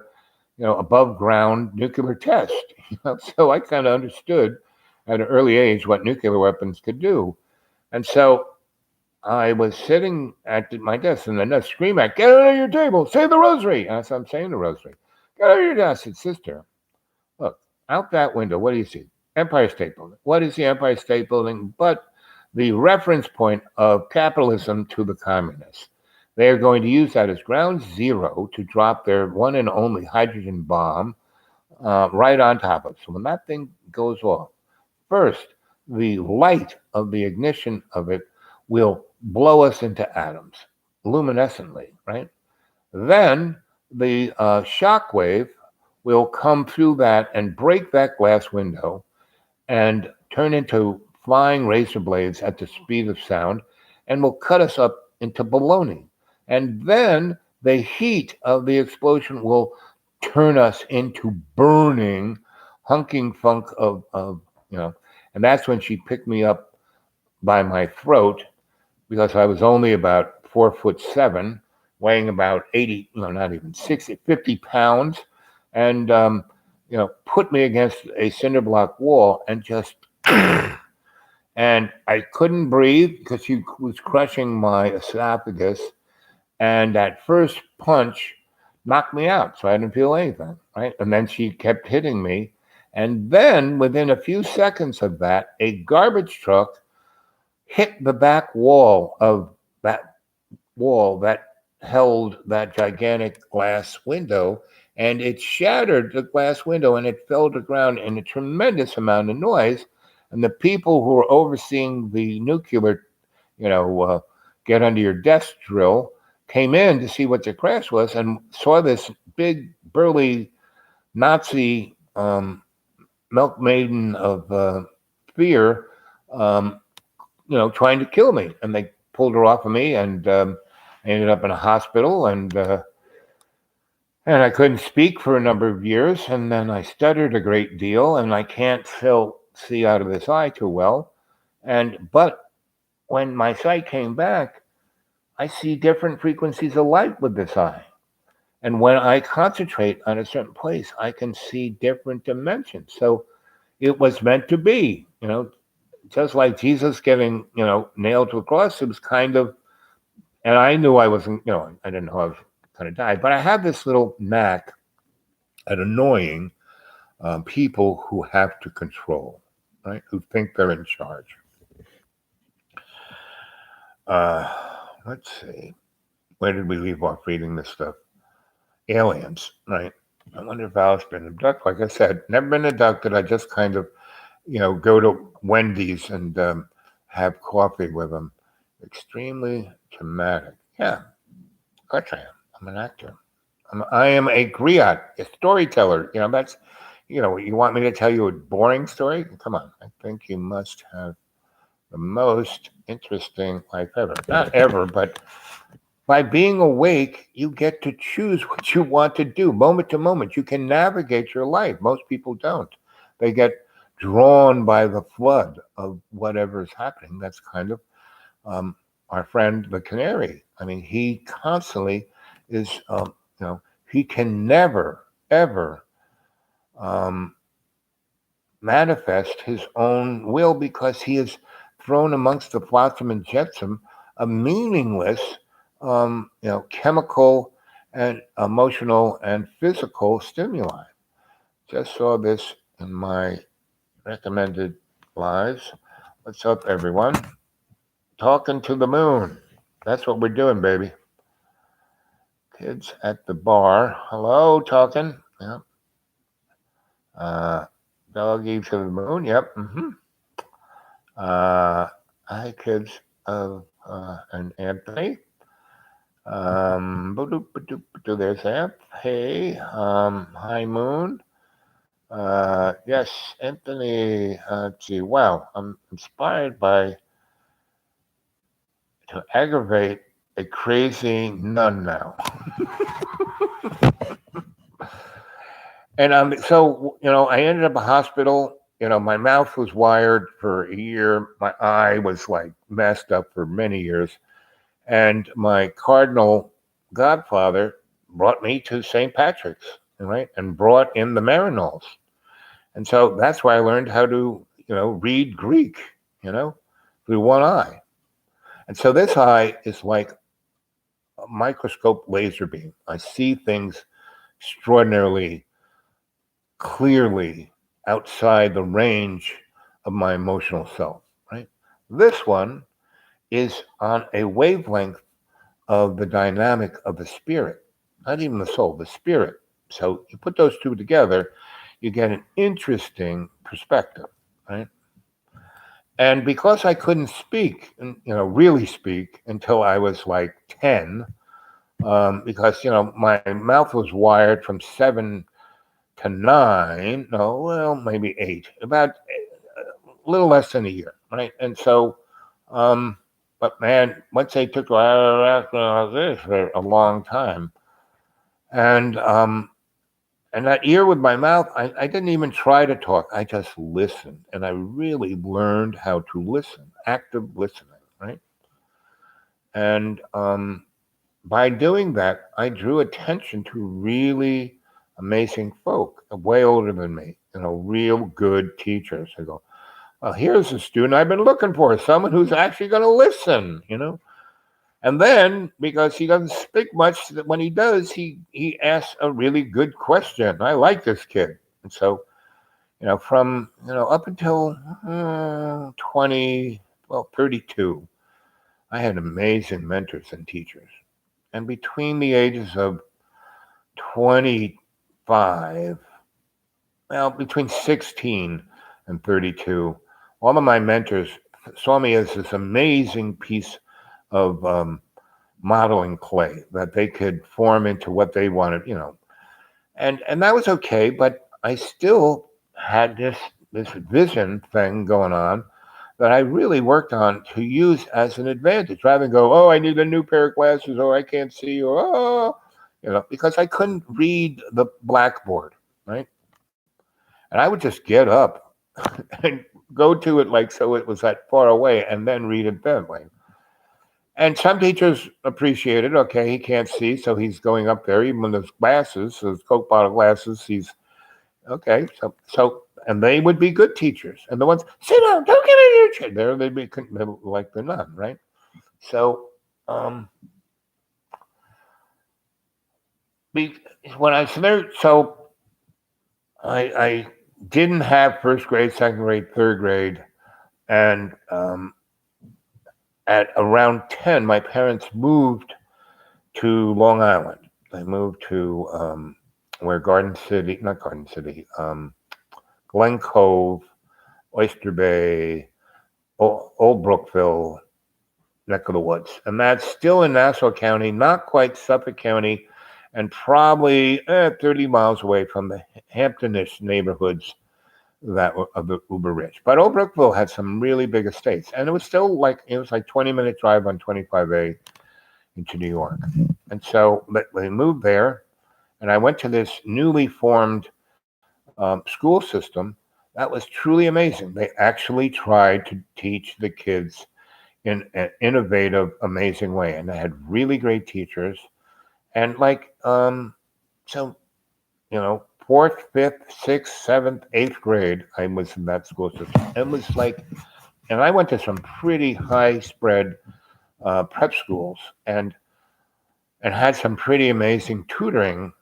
above ground nuclear test. So I kind of understood at an early age what nuclear weapons could do. And so I was sitting at my desk, and the nurse screamed at, "Get under your table, say the rosary." And so I'm saying the rosary. "Get under your desk." I said, "Sister, look, out that window, what do you see? Empire State Building. What is the Empire State Building but the reference point of capitalism to the communists? They are going to use that as ground zero to drop their one and only hydrogen bomb right on top of it. So when that thing goes off, first, the light of the ignition of it will blow us into atoms, luminescently, right? Then the shock wave will come through that and break that glass window and turn into flying razor blades at the speed of sound and will cut us up into bologna. And then the heat of the explosion will turn us into burning, hunking funk of and that's when she picked me up by my throat, because I was only about 4'7", weighing about 80, not even 60, 50 pounds, and put me against a cinder block wall and just and I couldn't breathe because she was crushing my esophagus, and that first punch knocked me out, so I didn't feel anything, right? And then she kept hitting me, and then within a few seconds of that, a garbage truck hit the back wall of that wall that held that gigantic glass window, and it shattered the glass window, and it fell to the ground in a tremendous amount of noise. And the people who were overseeing the nuclear, get under your desk drill, came in to see what the crash was and saw this big, burly Nazi milk maiden of fear, trying to kill me. And they pulled her off of me, and I ended up in a hospital, and I couldn't speak for a number of years, and then I stuttered a great deal, and I can't see out of this eye too well. But when my sight came back, I see different frequencies of light with this eye. And when I concentrate on a certain place, I can see different dimensions. So it was meant to be, just like Jesus getting, nailed to a cross, it was kind of, and I knew I wasn't, I didn't know I was going to die, but I have this little knack at annoying people who have to control, right? Who think they're in charge. Let's see. Where did we leave off reading this stuff? Aliens, right? I wonder if Alice been abducted. Like I said, never been abducted. I just kind of, go to Wendy's and have coffee with them. Extremely dramatic. Yeah, of course I am. I'm an actor. I am a griot, a storyteller. That's, you want me to tell you a boring story? Come on. I think you must have the most interesting life ever. Not ever, but by being awake, you get to choose what you want to do moment to moment. You can navigate your life. Most people don't. They get drawn by the flood of whatever is happening. That's kind of our friend, the canary. I mean, he constantly is, he can never, ever manifest his own will because he is thrown amongst the flotsam and jetsam, a meaningless, chemical and emotional and physical stimuli. Just saw this in my recommended lives. What's up, everyone? Talking to the moon. That's what we're doing, baby. Kids at the bar. Hello, talking. Yep. Doggy to the moon. Yep. Mm-hmm. Hi, kids of and Anthony. There's Amp. Hey. Hi, Moon. Yes, Anthony. Let's see. Wow, I'm inspired to aggravate a crazy nun now. And so I ended up in a hospital. My mouth was wired for a year. My eye was like messed up for many years. And my cardinal godfather brought me to St. Patrick's, right? And brought in the Maryknolls. And so that's why I learned how to, read Greek, through one eye. And so this eye is like a microscope laser beam. I see things extraordinarily clearly outside the range of my emotional self, right? This one is on a wavelength of the dynamic of the spirit, not even the soul, the spirit. So you put those two together, you get an interesting perspective, right? And because I couldn't speak, really speak until I was like 10, because, my mouth was wired from 7 to 9, no, well, maybe 8, about a little less than a year, right? And so, but man, once they took this for a long time, and that ear with my mouth, I didn't even try to talk. I just listened, and I really learned how to listen, active listening, right? And by doing that, I drew attention to really amazing folk, way older than me, real good teachers. I go, well, here's a student I've been looking for, someone who's actually going to listen, And then, because he doesn't speak much, when he does, he asks a really good question. I like this kid. And so, from, up until 32, I had amazing mentors and teachers. And between the ages of 25, between 16 and 32, all of my mentors saw me as this amazing piece of modeling clay that they could form into what they wanted, and that was okay. But I still had this vision thing going on that I really worked on to use as an advantage, rather than go, oh, I need a new pair of glasses, or I can't see, or because I couldn't read the blackboard, right? And I would just get up and go to it like so it was that far away, and then read it that way. And some teachers appreciate it. Okay, he can't see, so he's going up there, even with his glasses, his Coke bottle glasses. He's Okay, so and they would be good teachers, and the ones sit down, don't get in your chair. They'd be like the nun, right? So um, be, when I so I didn't have first grade, second grade, third grade, and at around 10, my parents moved to Long Island. They moved to where Garden City, not Garden City, Glen Cove, Oyster Bay, Old Brookville, neck of the woods. And that's still in Nassau County, not quite Suffolk County, and probably 30 miles away from the Hamptonish neighborhoods that were of the uber rich. But Old Brookville had some really big estates, and it was still like 20-minute drive on 25A into New York. And so they moved there, and I went to this newly formed school system that was truly amazing. They actually tried to teach the kids in an innovative, amazing way, and they had really great teachers. And so fourth, fifth, sixth, seventh, eighth grade, I was in that school system. It was like, and I went to some pretty high spread prep schools, and had some pretty amazing tutoring,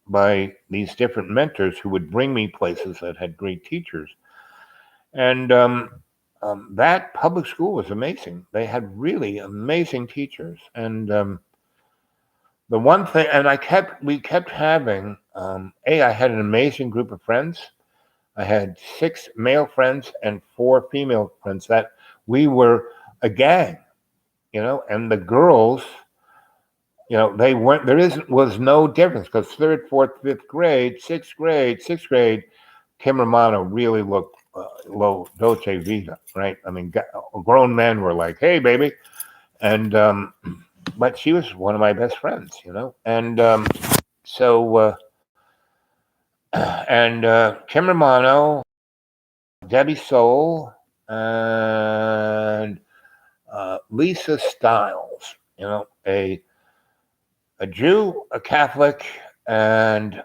by these different mentors who would bring me places that had great teachers. And that public school was amazing. They had really amazing teachers. And the one thing, and we kept having, I had an amazing group of friends. I had 6 male friends and 4 female friends that we were a gang, and the girls, they weren't, was no difference because 3rd, 4th, 5th grade, 6th grade, Kim Romano really looked low Dolce Vita, right? I mean, grown men were like, "Hey, baby," and but she was one of my best friends, and so and Kim Romano, Debbie Soul, and Lisa Stiles, a Jew, a Catholic, and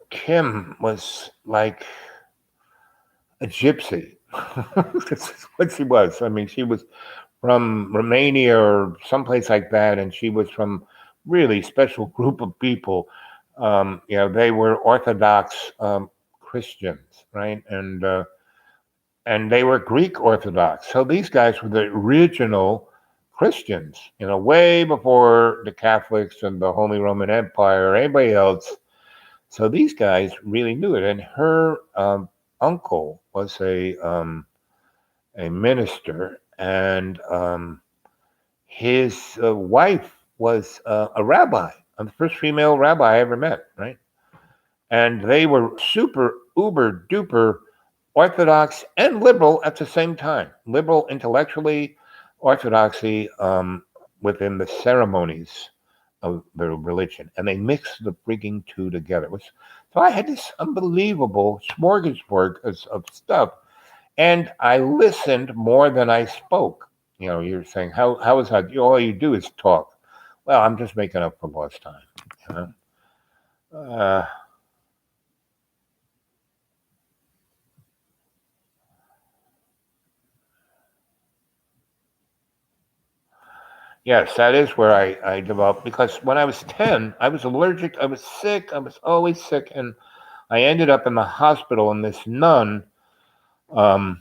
Kim was like a gypsy. This is what she was. I mean, she was from Romania or someplace like that, and she was from really special group of people. They were Orthodox Christians, right? And they were Greek Orthodox. So these guys were the original Christians, way before the Catholics and the Holy Roman Empire or anybody else. So these guys really knew it. And her uncle was a minister, and his wife was a rabbi. I'm the first female rabbi I ever met, right? And they were super, uber, duper Orthodox and liberal at the same time. Liberal intellectually, orthodoxy within the ceremonies of their religion. And they mixed the freaking two together. So I had this unbelievable smorgasbord of stuff. And I listened more than I spoke. You're saying, how is that? All you do is talk. Well, I'm just making up for lost time. Yes, that is where I developed, because when I was 10, I was allergic. I was sick. I was always sick. And I ended up in the hospital, and this nun, I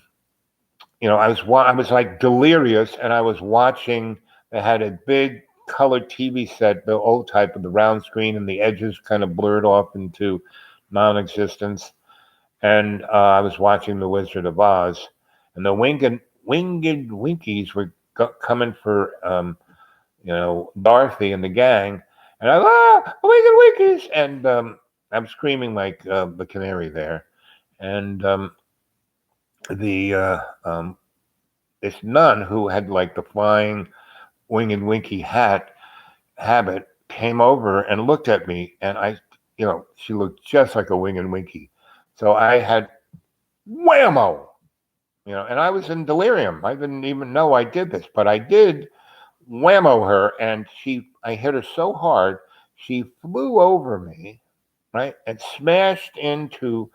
was like delirious, and I was watching. They had a big colored TV set, the old type of the round screen, and the edges kind of blurred off into non-existence. And I was watching The Wizard of Oz, and the winged Winkies were coming for Dorothy and the gang, and winged Winkies, and I'm screaming like the canary there, and this nun who had like the flying winged Winky habit came over and looked at me, and she looked just like a winged Winky. So I had whammo, and I was in delirium. I didn't even know I did this, but I did whammo her, and I hit her so hard, she flew over me, right, and smashed into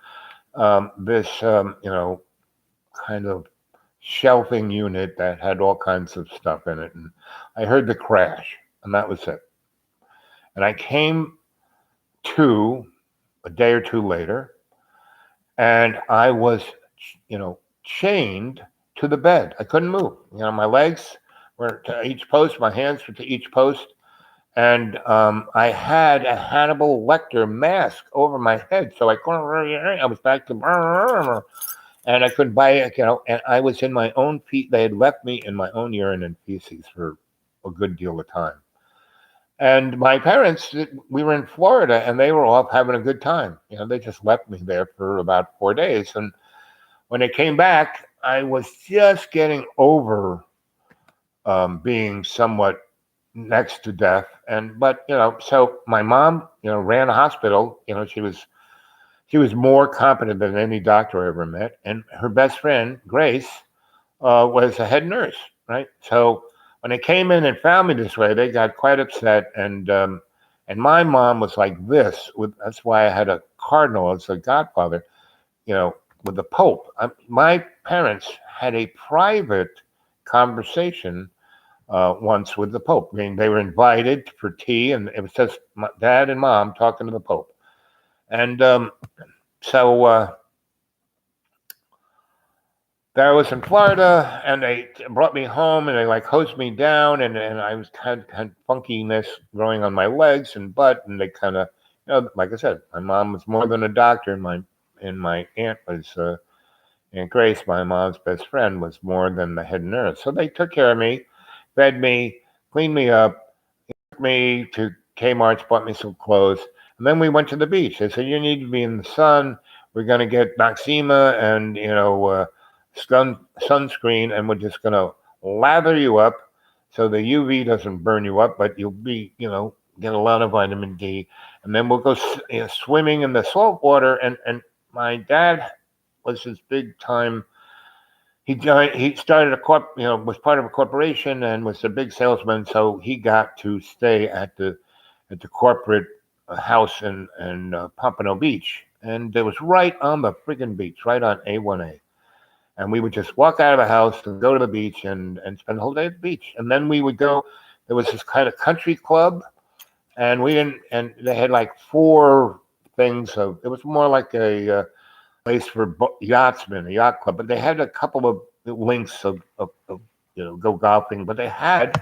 this, kind of shelving unit that had all kinds of stuff in it. And I heard the crash, and that was it. And I came to a day or two later, and I was, chained to the bed. I couldn't move. My legs were to each post, my hands were to each post, and I had a Hannibal Lecter mask over my head, so I couldn't. I was back to, and I couldn't buy it, and I was in my own feet. They had left me in my own urine and feces for a good deal of time. And my parents, we were in Florida, and they were off having a good time. They just left me there for about 4 days. And when they came back, I was just getting over being somewhat next to death. But so my mom, ran a hospital. She was more competent than any doctor I ever met. And her best friend, Grace, was a head nurse, right? So when they came in and found me this way, they got quite upset. And my mom was like this. That's why I had a cardinal as a godfather, with the Pope. My parents had a private conversation once with the Pope. I mean, they were invited for tea, and it was just my dad and mom talking to the Pope. And so there I was in Florida, and they brought me home, and they hosed me down, and I was had funkiness growing on my legs and butt, and they kind of, like I said, my mom was more than a doctor, and my aunt was Aunt Grace, my mom's best friend, was more than the head nurse. So they took care of me, fed me, cleaned me up, took me to Kmart's, bought me some clothes, and then we went to the beach. They said, you need to be in the sun. We're going to get Noxzema and, sunscreen, and we're just going to lather you up so the UV doesn't burn you up, but you'll be, get a lot of vitamin D. And then we'll go swimming in the salt water. And my dad was this big time. He started was part of a corporation and was a big salesman. So he got to stay at the corporate house in Pompano Beach. And it was right on the friggin' beach, right on A1A. And we would just walk out of the house and go to the beach and spend the whole day at the beach. And then we would go, there was this kind of country club, and they had 4 things it was more like a place for yachtsmen, a yacht club, but they had a couple of links of go golfing, but they had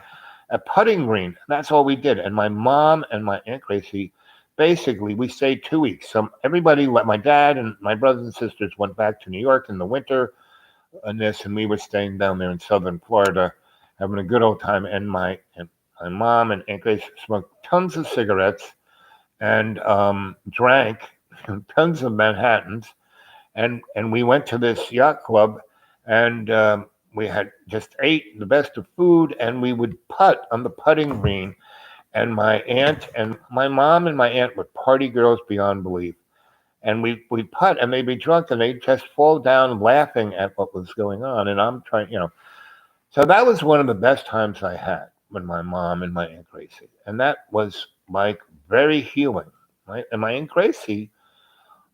a putting green. That's all we did. And my mom and my Aunt Gracie, basically, we stayed 2 weeks. So everybody, my dad and my brothers and sisters went back to New York in the winter, and we were staying down there in southern Florida, having a good old time. And my mom and Aunt Grace smoked tons of cigarettes and drank tons of Manhattans. And we went to this yacht club, and we had just ate the best of food, and we would putt on the putting green. And my aunt and my mom and my aunt were party girls beyond belief. And we putt, and they'd be drunk, and they'd just fall down laughing at what was going on. And I'm trying, So that was one of the best times I had with my mom and my Aunt Gracie. And that was very healing, right? And my Aunt Gracie,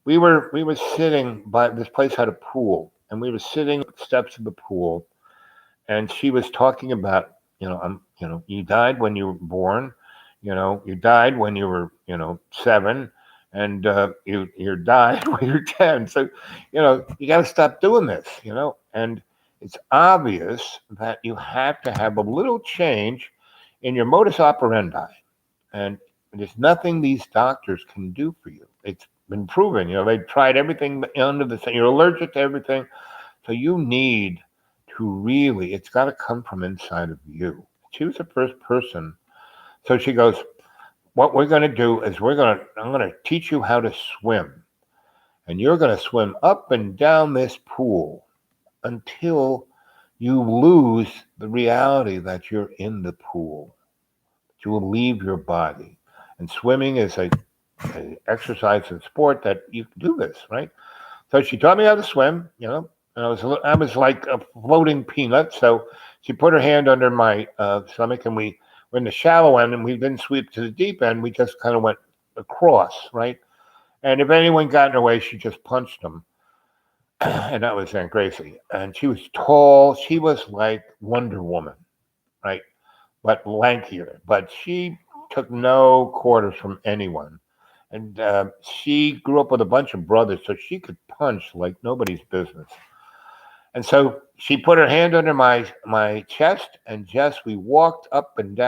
we were sitting by this place had a pool, and we were sitting at the steps of the pool, and she was talking about, you died when you were born, you died when you were, 7, and you died when you're 10. So, you got to stop doing this, and it's obvious that you have to have a little change in your modus operandi, and there's nothing these doctors can do for you. It's been proven, they've tried everything under the sun. You're allergic to everything. So you need to really, it's got to come from inside of you. She was the first person. So she goes, what we're going to do is I'm going to teach you how to swim. And you're going to swim up and down this pool until you lose the reality that you're in the pool. You will leave your body. And swimming is a exercise and sport that you can do this, right? So she taught me how to swim, and I was like a floating peanut. So she put her hand under my stomach, and we we're in the shallow end and we didn't sweep to the deep end. We just kind of went across, right? And if anyone got in her way, she just punched them. And that was Aunt Gracie. And she was tall. She was like Wonder Woman, right? But lankier. But she took no quarters from anyone. And she grew up with a bunch of brothers, so she could punch like nobody's business. And so she put her hand under my chest, and Jess, we walked up and down